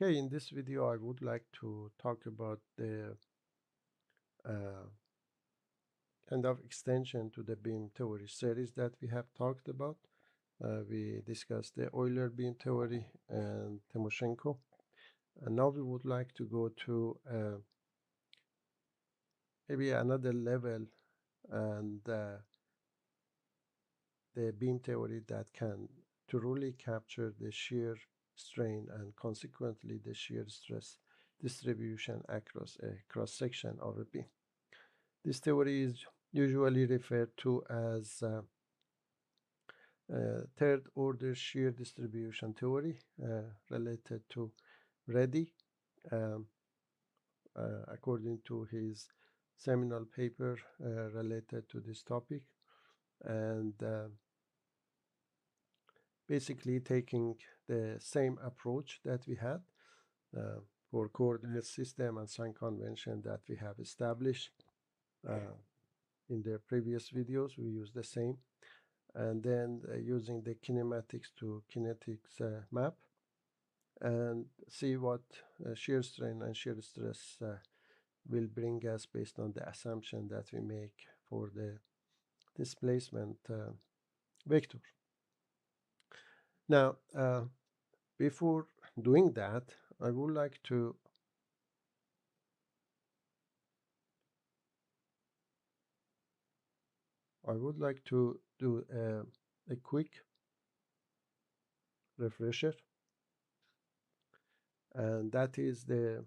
Okay, in this video, I would like to talk about the uh, kind of extension to the beam theory series that we have talked about. We discussed the Euler beam theory and Timoshenko. And now we would like to go to maybe another level and the beam theory that can truly capture the shear strain and consequently the shear stress distribution across a cross section of a beam. This theory is usually referred to as third order shear distribution theory related to Reddy, um, according to his seminal paper related to this topic, and basically taking the same approach that we had uh, for coordinate system and sign convention that we have established in the previous videos. We use the same, and then using the kinematics to kinetics map and see what shear strain and shear stress will bring us based on the assumption that we make for the displacement vector. Now, before doing that, I would like to do a quick refresher, and that is the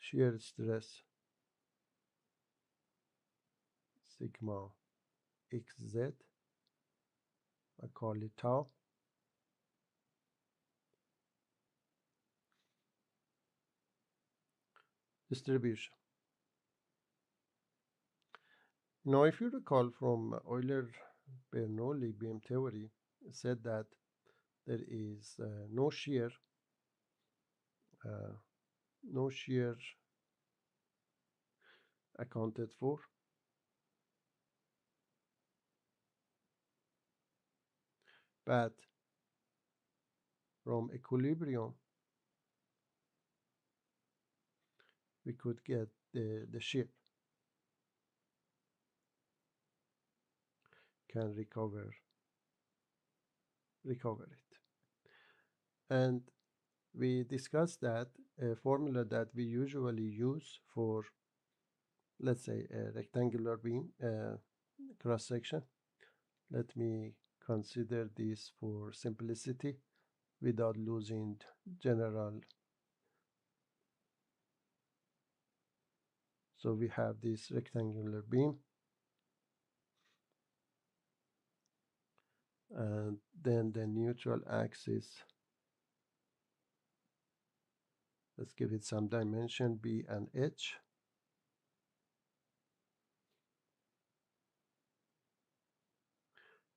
shear stress sigma xz. I call it tau distribution. Now, if you recall from Euler-Bernoulli beam theory, it said that there is uh, no shear accounted for, but from equilibrium we could get the shear can recover it. And we discussed that a formula that we usually use for, let's say, a rectangular beam cross section. Let me consider this for simplicity without losing general. So we have this rectangular beam, and then the neutral axis, let's give it some dimension, B and H.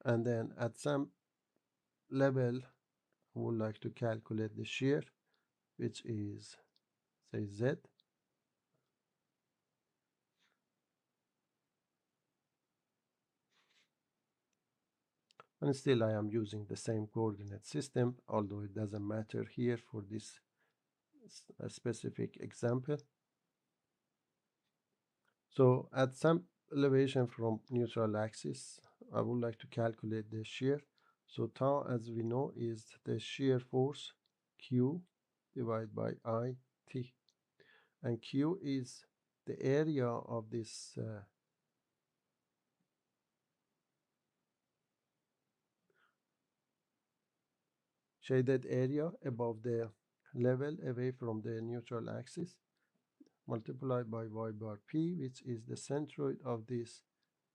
And then at some level, I would like to calculate the shear, which is, say, Z. And still I am using the same coordinate system, although it doesn't matter here for this specific example. So at some elevation from neutral axis, I would like to calculate the shear. So tau, as we know, is the shear force Q divided by I T. And Q is the area of this shaded area above the level away from the neutral axis, multiplied by y bar p, which is the centroid of this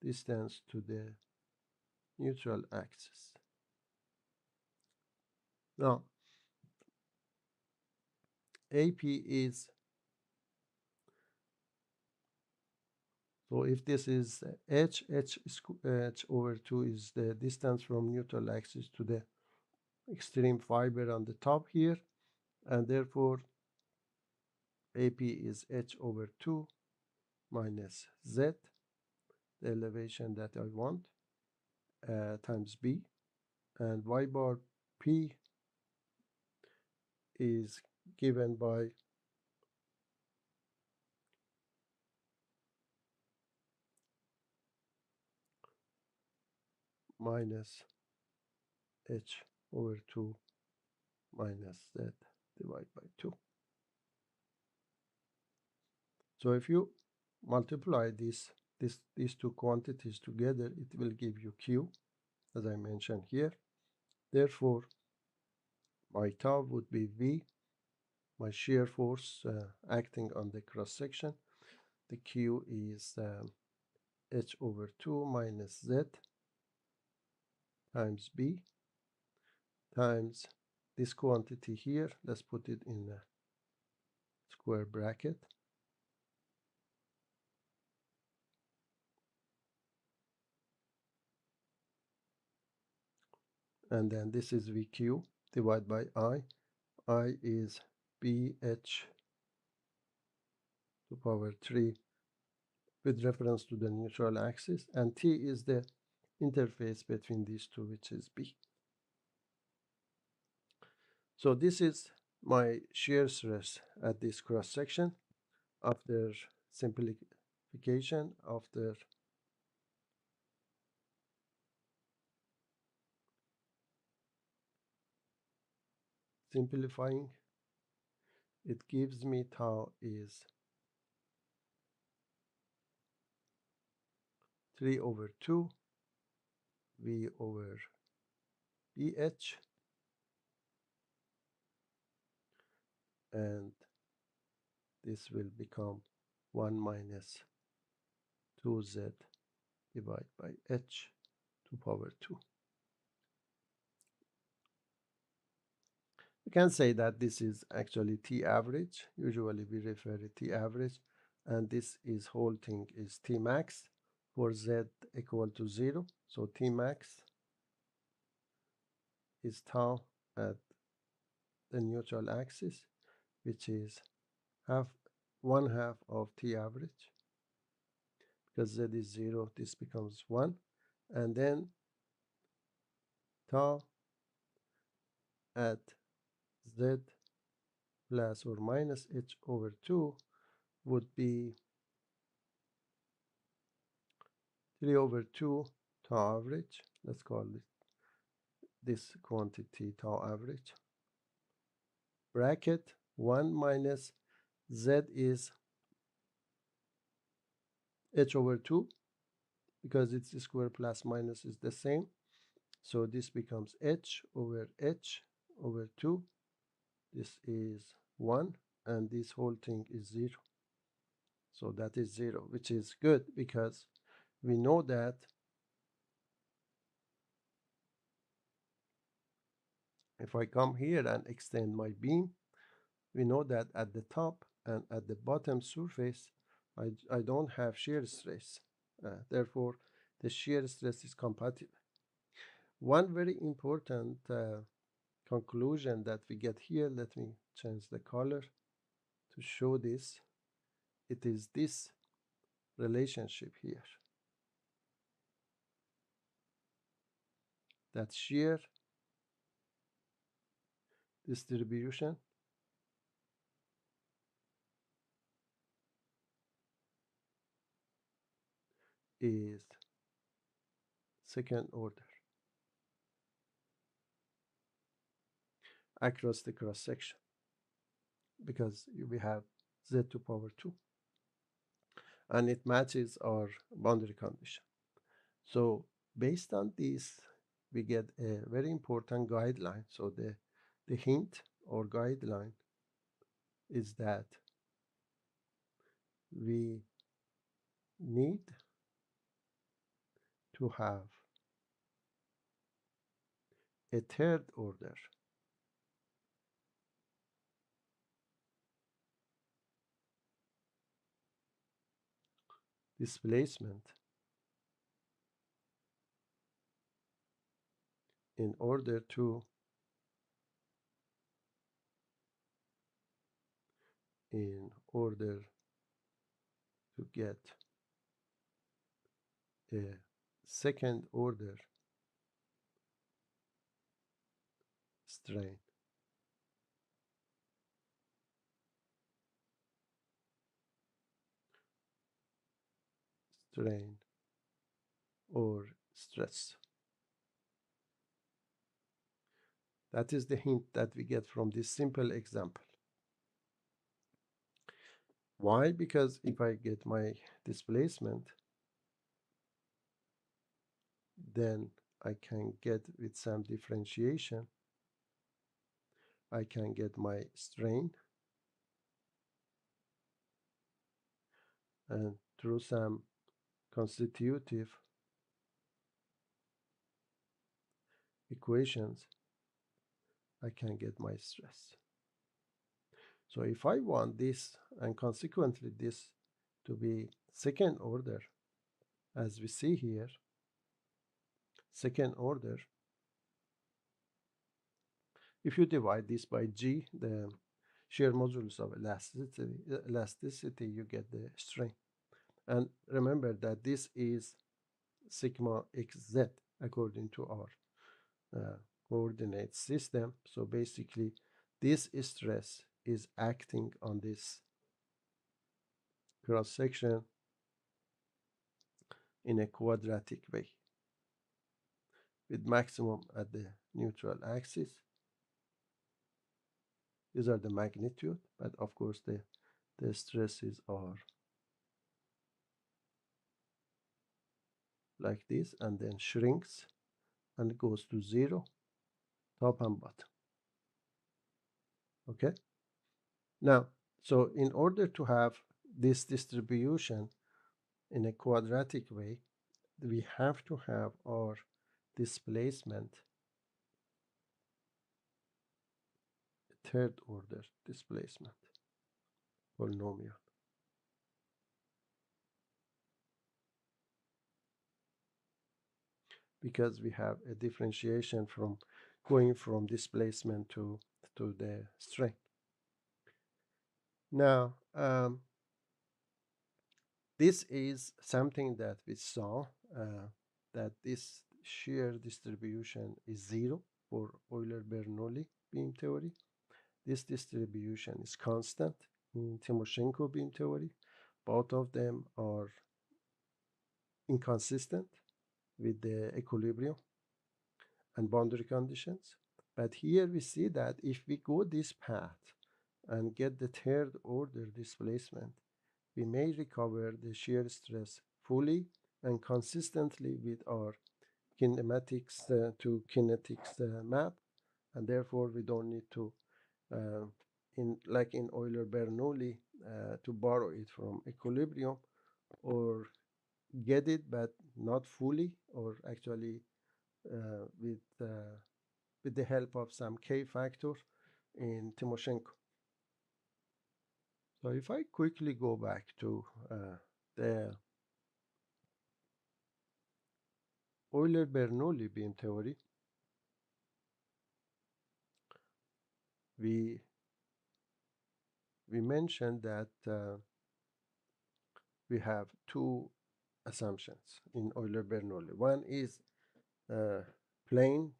distance to the neutral axis. Now, AP is, so if this is H over 2 is the distance from neutral axis to the extreme fiber on the top here, and therefore AP is H over 2 minus Z, the elevation that I want, times B. and y bar p is given by minus h over 2 minus z divided by 2. So if you multiply these two quantities together, it will give you q, as I mentioned here. Therefore, my tau would be v, my shear force acting on the cross section. The q is h over 2 minus z times b times this quantity here. Let's put it in a square bracket. And then this is VQ divided by I. I is BH to power 3 with reference to the neutral axis. And T is the interface between these two, which is B. So this is my shear stress at this cross section. After simplification, after simplifying, it gives me tau is 3 over 2 V over BH, and this will become 1 minus 2z divided by h to power 2. You can say that this is actually T average. Usually we refer to T average, and this is whole thing is T max for z equal to 0. So T max is tau at the neutral axis, which is one half of T average. Because z is 0, this becomes 1. And then tau at z plus or minus h over 2 would be 3 over 2 tau average. Let's call it this quantity tau average. Bracket 1 minus z is h over 2, because it's the square plus minus is the same. So this becomes h over 2. This is 1, and this whole thing is 0. So that is 0, which is good because we know that if I come here and extend my beam, we know that at the top and at the bottom surface, I don't have shear stress. Therefore, the shear stress is compatible. One very important conclusion that we get here, let me change the color to show this. It is this relationship here. That shear distribution is second order across the cross section, because we have z to power 2, and it matches our boundary condition. So based on this, we get a very important guideline. So the hint or guideline is that we need to have a third order displacement in order to get a second order strain, strain, or stress. That is the hint that we get from this simple example. Why? Because if I get my displacement, then I can get with some differentiation, I can get my strain, and through some constitutive equations, I can get my stress. So if I want this and consequently this to be second order, as we see here, second order, if you divide this by G, the shear modulus of elasticity, you get the strain. And remember that this is sigma xz according to our coordinate system. So basically, this stress is acting on this cross section in a quadratic way with maximum at the neutral axis. These are the magnitude, but of course the stresses are like this and then shrinks and goes to zero, top and bottom. Okay? Now, so in order to have this distribution in a quadratic way, we have to have our displacement third order displacement polynomial. Because we have a differentiation from going from displacement to the strain. Now, this is something that we saw, that this shear distribution is zero for Euler-Bernoulli beam theory. This distribution is constant in Timoshenko beam theory. Both of them are inconsistent with the equilibrium and boundary conditions. But here we see that if we go this path and get the third order displacement, we may recover the shear stress fully and consistently with our kinematics to kinetics map, and therefore we don't need to, in Euler-Bernoulli, to borrow it from equilibrium or get it but not fully, or actually with the help of some K factor in Timoshenko. So if I quickly go back to the Euler-Bernoulli beam theory, we mentioned that we have two assumptions in Euler-Bernoulli. One is plane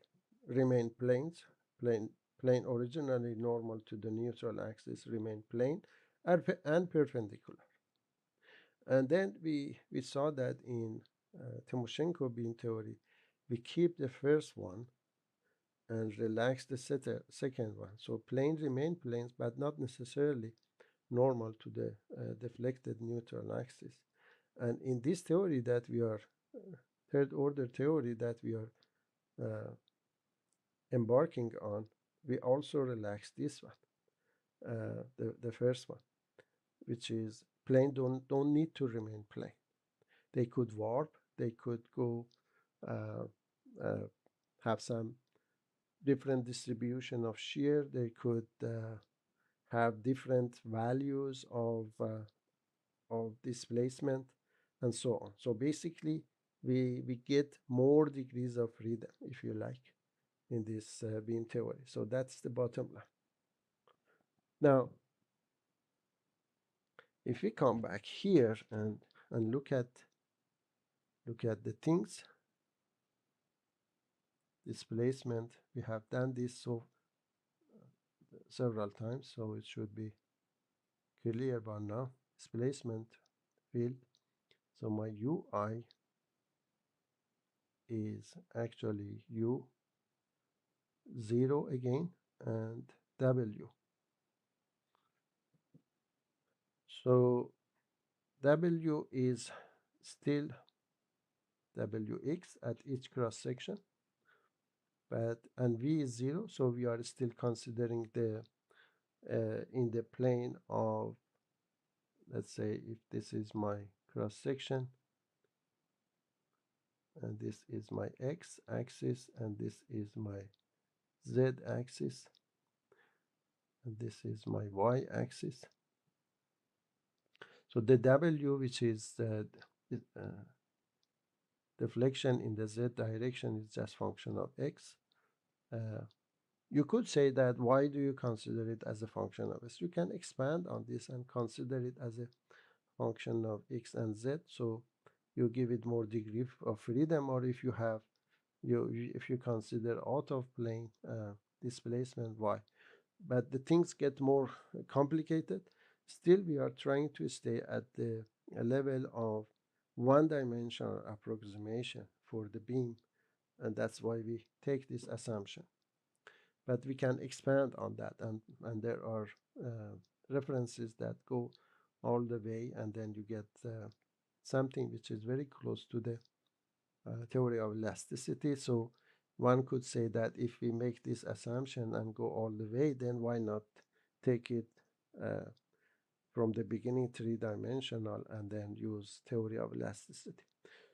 remain planes, plane originally normal to the neutral axis remain plane and perpendicular. And then we saw that in Timoshenko beam theory, we keep the first one and relax the second one. So plane remain planes, but not necessarily normal to the deflected neutral axis. And in this theory that we are, third order theory that we are embarking on, we also relax this one, the first one, which is plane don't need to remain plane. They could warp, they could go have some different distribution of shear, they could have different values of displacement and so on. So basically we get more degrees of freedom, if you like, in this beam theory. So that's the bottom line. Now, if we come back here and look at the things, displacement, we have done this. So several times, so it should be clear by now. Displacement field. So my UI is actually U0 again and W. So W is still Wx at each cross section, but and V is 0, so we are still considering the in the plane of, let's say, if this is my cross section and this is my X axis and this is my Z axis and this is my Y axis. So the W, which is deflection in the Z direction, is just function of X. You could say that why do you consider it as a function of S? You can expand on this and consider it as a function of X and Z. So you give it more degree of freedom, or if you have if you consider out of plane displacement Y. But the things get more complicated. Still, we are trying to stay at the level of one-dimensional approximation for the beam, and that's why we take this assumption. But we can expand on that, and there are references that go all the way, and then you get something which is very close to the theory of elasticity. So one could say that if we make this assumption and go all the way, then why not take it from the beginning three-dimensional and then use theory of elasticity.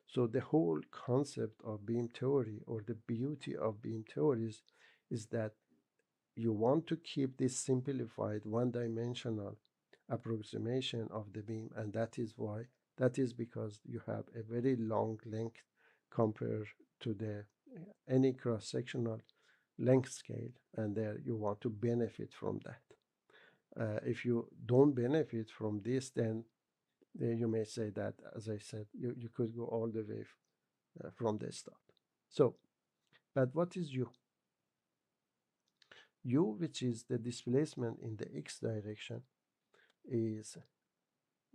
So the whole concept of beam theory, or the beauty of beam theories, is that you want to keep this simplified one-dimensional approximation of the beam, and that is because you have a very long length compared to the any cross-sectional length scale, and there you want to benefit from that. If you don't benefit from this, then you may say that, as I said, you could go all the way from the start. So, but what is U? U, which is the displacement in the x direction, is,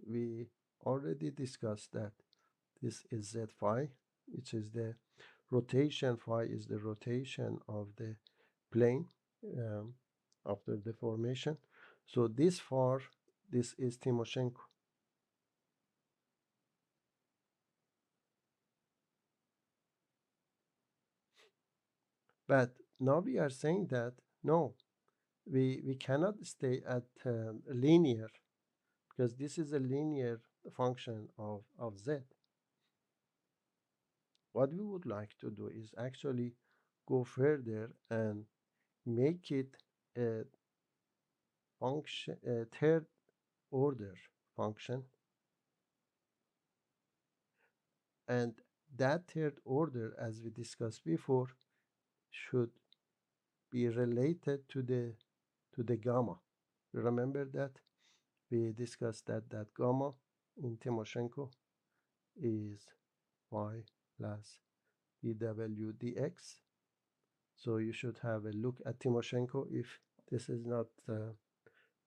we already discussed that this is Z phi, which is the rotation. Phi is the rotation of the plane after deformation. So this far, this is Timoshenko. But now we are saying that no, we cannot stay at linear, because this is a linear function of Z. What we would like to do is actually go further and make it a function, a third order function, and that third order, as we discussed before, should be related to the gamma. Remember that we discussed that gamma in Timoshenko is y plus dw dx. So you should have a look at Timoshenko if this is not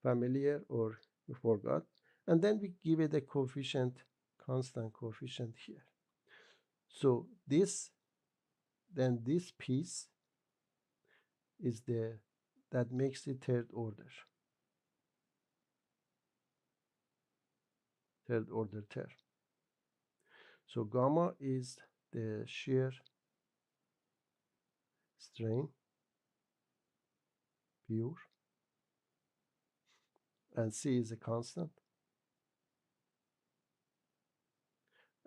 familiar or you forgot. And then we give it a coefficient, constant coefficient here. So this piece is that makes it third order term. So gamma is the shear strain, pure, and C is a constant,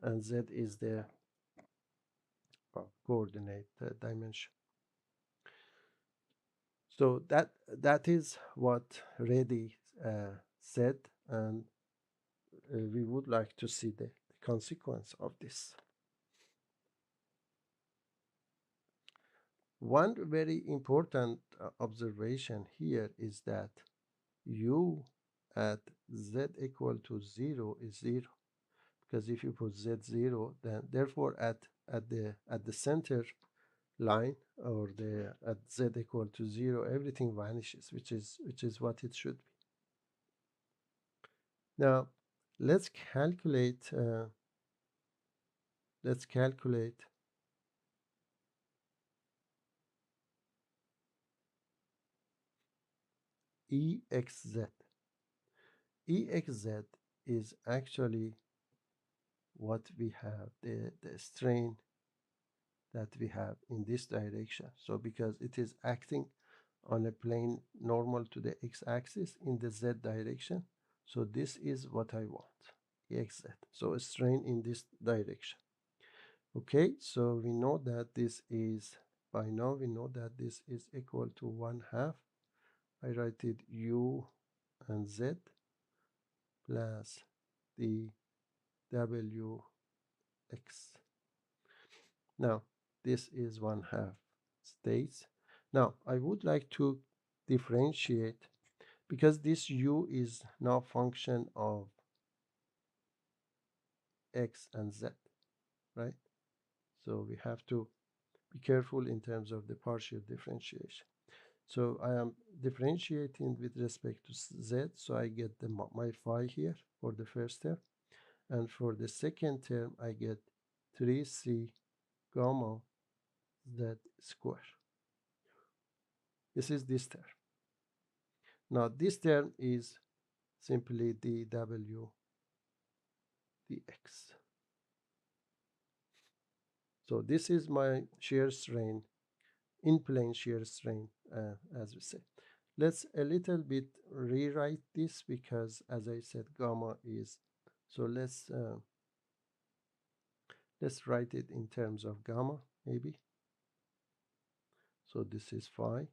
and Z is the coordinate dimension. So that is what Reddy said, and we would like to see the consequence of this. One very important observation here is that U at Z equal to 0 is 0, because if you put Z 0, then therefore at the center, line, or the at z equal to 0, everything vanishes, which is what it should be. Now let's calculate let's calculate exz. exz is actually what we have, the strain that we have in this direction. So because it is acting on a plane normal to the x-axis in the z direction, so this is what I want, exz. So a strain in this direction. Okay, so we know that this is, by now we know that this is equal to 1/2. I write it u and z plus the w x. Now this is 1/2 states. Now I would like to differentiate, because this u is now function of x and z, right? So we have to be careful in terms of the partial differentiation. So I am differentiating with respect to z, so I get my phi here for the first term, and for the second term I get 3c gamma z square. This is this term. Now this term is simply dw dx. So this is my shear strain, in plane shear strain, as we say. Let's a little bit rewrite this, because as I said, gamma is, so let's write it in terms of gamma maybe. So this is phi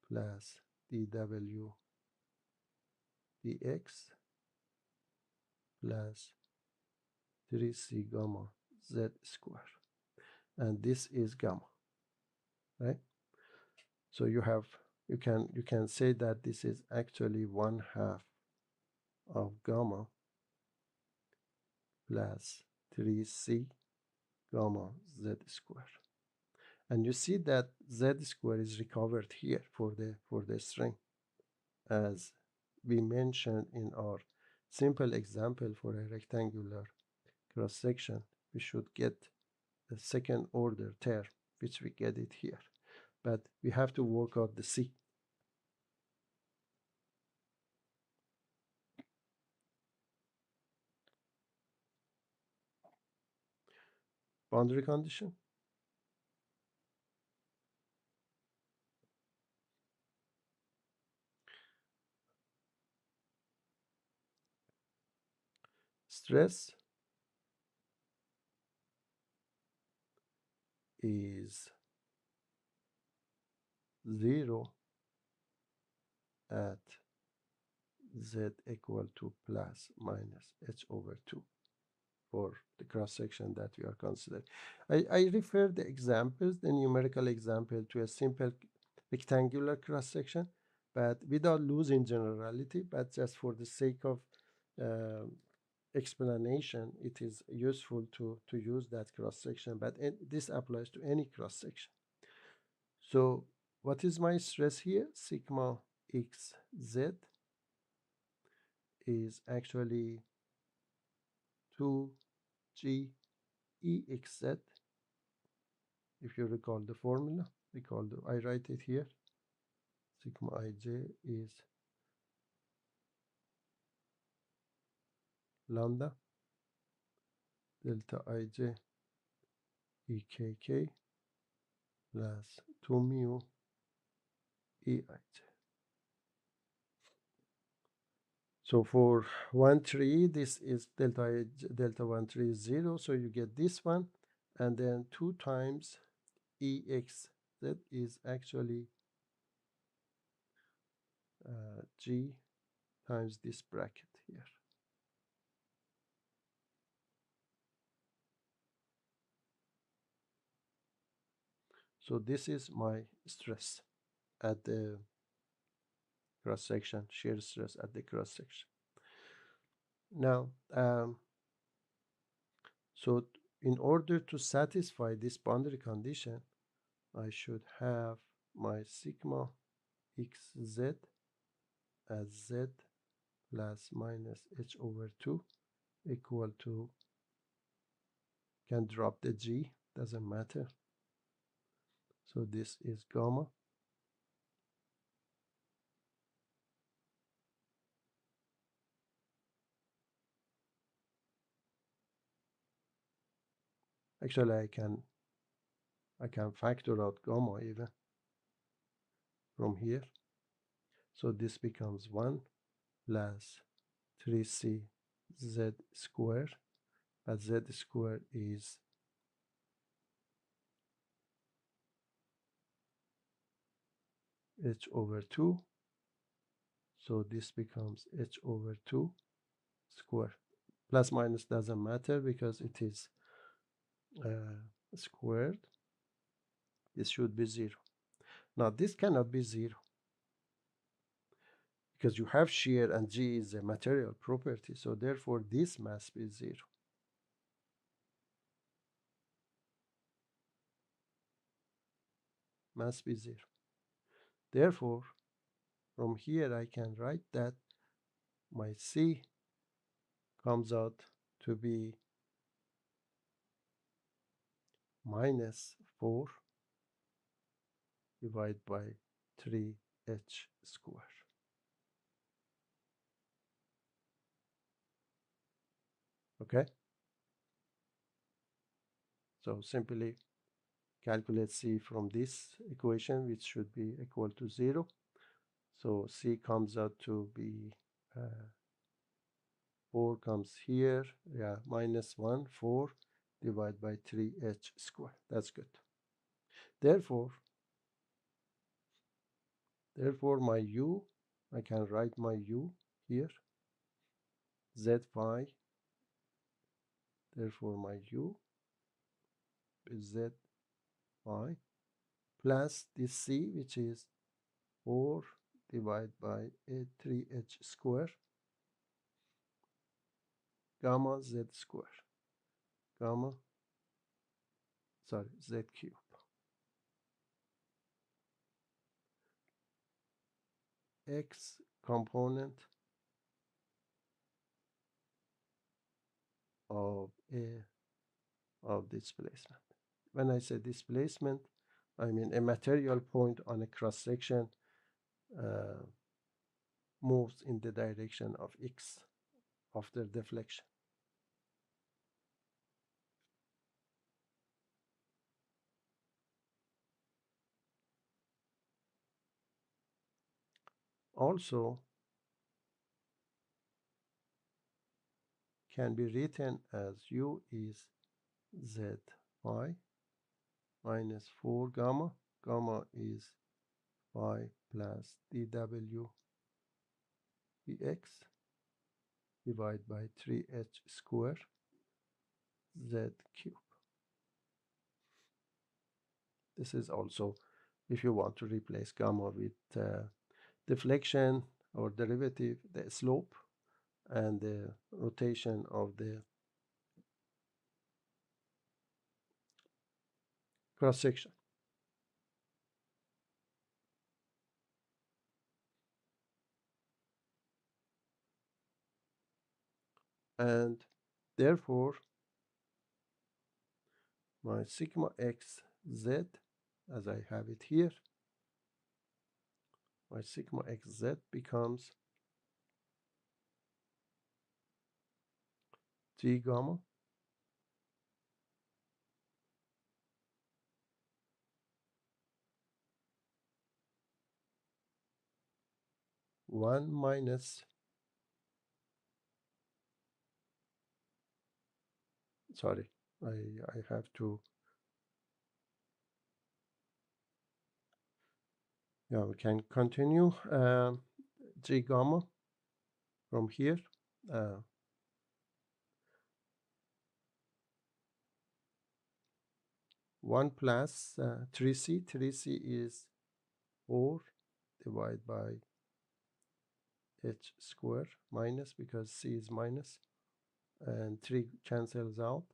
plus dw dx plus 3c gamma z square, and this is gamma, right? So you can say that this is actually 1/2 of gamma plus 3c gamma z square. And you see that z square is recovered here for the string, as we mentioned in our simple example for a rectangular cross section. We should get a second order term, which we get it here, but we have to work out the c. Boundary condition. Stress is 0 at z equal to plus minus h over 2 for the cross section that we are considering. I refer the examples, the numerical example, to a simple rectangular cross section, but without losing generality, but just for the sake of uh, explanation, it is useful to use that cross section, but this applies to any cross section. So what is my stress here? Sigma xz is actually 2g exz. If you recall the formula, I write it here. Sigma ij is lambda delta ij ekk plus 2 mu eij. So for 1 3, this is delta 1 3 is 0, so you get this one, and then 2 times exz is actually g times this bracket here. So this is my stress at the cross section, shear stress at the cross section. Now, so in order to satisfy this boundary condition, I should have my sigma xz as z plus minus h over 2 equal to, can drop the g, doesn't matter. So this is gamma. Actually, I can factor out gamma even from here. So this becomes 1 plus 3c z squared, but z squared is h over 2. So this becomes h over 2 squared. Plus minus doesn't matter because it is squared. This should be 0. Now this cannot be 0 because you have shear and G is a material property. So therefore this must be 0. Must be 0. Therefore, from here I can write that my C comes out to be minus 4 divided by 3h squared. Okay? So simply calculate C from this equation, which should be equal to 0. So C comes out to be 4 comes here, yeah, minus 1, 4 divided by 3h squared. That's good. Therefore, my U, I can write my U here, Z phi. Therefore, my U is Z phi plus this C, which is 4 divided by 3h squared, gamma Z squared, gamma, sorry, Z cube. X component of displacement. When I say displacement, I mean a material point on a cross section moves in the direction of x after deflection. Also can be written as U is Z phi minus 4 gamma. Gamma is phi plus dw dx divided by 3h squared Z cube. This is also, if you want to replace gamma with deflection or derivative, the slope and the rotation of the cross section. And therefore, my sigma x z, as I have it here, my sigma x z becomes G gamma one minus, sorry, I have to, yeah, we can continue. G gamma from here, 1 plus 3c. 3c is 4 divided by h squared minus, because c is minus, and 3 cancels out.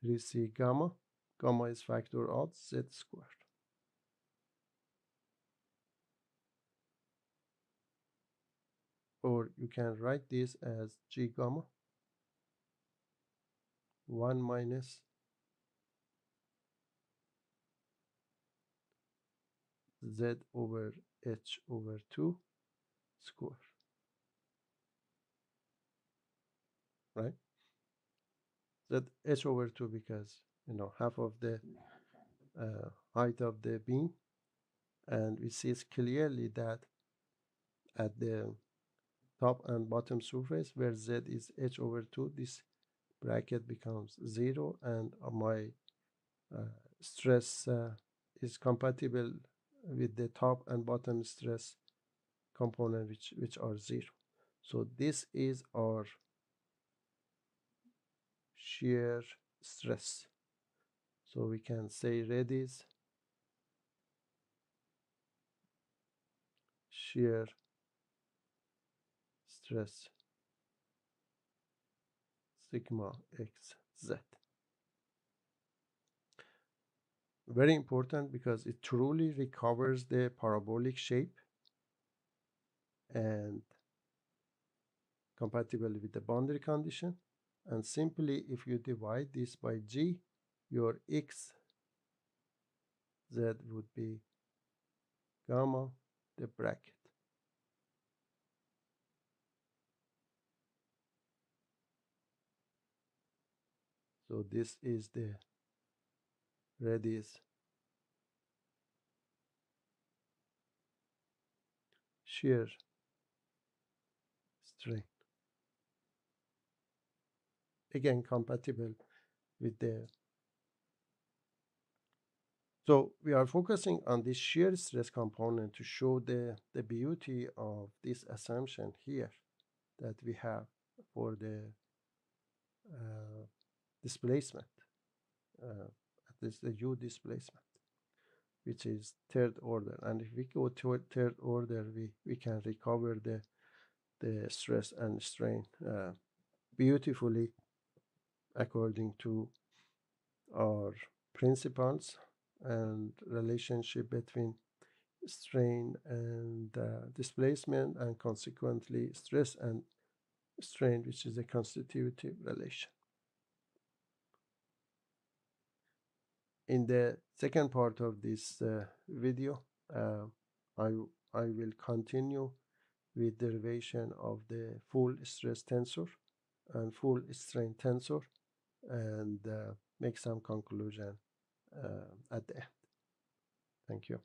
3c gamma. Gamma is factor of z squared. Or you can write this as g gamma 1 minus z over h over 2 square, right? That h over 2 because, half of the height of the beam. And we see clearly that at the top and bottom surface where z is h over 2, this bracket becomes 0, and my stress is compatible with the top and bottom stress component, which are 0. So this is our shear stress. So we can say Reddy's shear stress sigma xz. Very important because it truly recovers the parabolic shape and compatible with the boundary condition. And simply, if you divide this by g, your x z would be gamma, the bracket. So this is the Reddy's shear strain. Again, compatible with the. So we are focusing on this shear stress component to show the beauty of this assumption here that we have for the displacement, at least the U displacement, which is third order. And if we go to third order, we can recover the stress and strain beautifully according to our principles and relationship between strain and displacement, and consequently stress and strain, which is a constitutive relation. In the second part of this video, I, I will continue with derivation of the full stress tensor and full strain tensor, and make some conclusion at the end. Thank you.